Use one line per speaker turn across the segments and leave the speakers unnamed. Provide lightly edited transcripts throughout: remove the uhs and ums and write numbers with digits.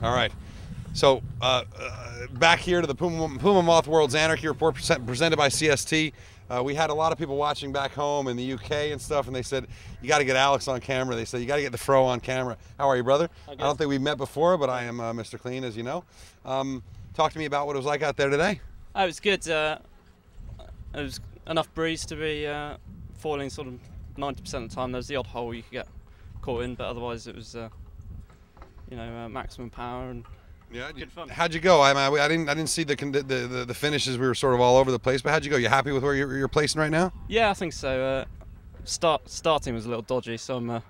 All right. So back here to the Puma Moth World's Anarchy Report presented by CST. We had a lot of people watching back home in the UK and stuff, and they said, you got to get Alex on camera. They said, you got to get the fro on camera. How are you, brother? I don't think we've met before, but I am Mr. Clean, as you know. Talk to me about what it was like out there today.
It was good. It was enough breeze to be falling sort of 90% of the time. There was the odd hole you could get caught in, but otherwise it was, maximum power and
yeah,
good fun.
How'd you go? I didn't see the finishes. We were sort of all over the place. But how'd you go? You happy with where you're placing right now?
Yeah, I think so. Starting was a little dodgy, so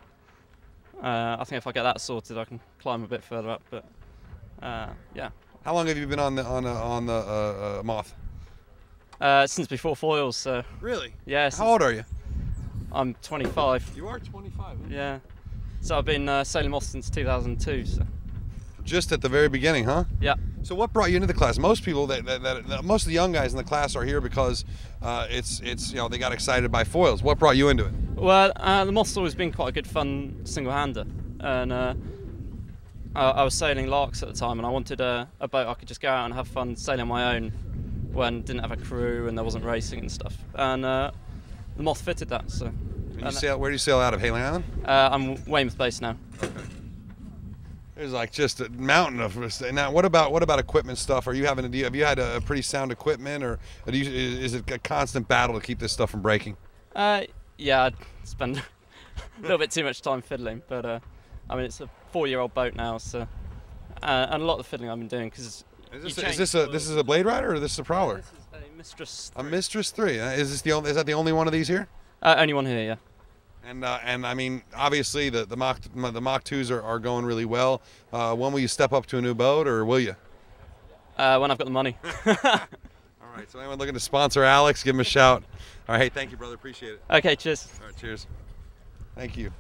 I think if I get that sorted, I can climb a bit further up. But yeah.
How long have you been on the Moth?
Since before foils. So
really?
Yeah.
How old are you?
I'm 25.
You are 25. Huh?
Yeah. So I've been sailing Moth since 2002. So.
Just at the very beginning, huh?
Yeah.
So what brought you into the class? Most people, most of the young guys in the class are here because it's they got excited by foils. What brought you into it?
Well, the Moth's always been quite a good fun single-hander, and I was sailing Larks at the time, and I wanted a boat I could just go out and have fun sailing on my own when didn't have a crew and there wasn't racing and stuff. And the Moth fitted that. So.
Where do you sail out of? Hayling Island?
I'm Weymouth based now.
Okay. There's like just a mountain of. Now, what about equipment stuff? Have you had a pretty sound equipment, or is it a constant battle to keep this stuff from breaking?
Yeah, I'd spend a little bit too much time fiddling, but I mean it's a 4-year-old boat now, so and a lot of the fiddling I've been doing because.
Is this a Blade Rider or is this a Prowler?
This is a Mistress 3.
A Mistress 3. Is that the only one of these here?
Only one here, yeah.
And I mean, obviously the Mach 2s are going really well. When will you step up to a new boat, or will you?
When I've got the money.
All right. So anyone looking to sponsor Alex, give him a shout. All right. Hey, thank you, brother. Appreciate it.
Okay. Cheers.
All right. Cheers. Thank you.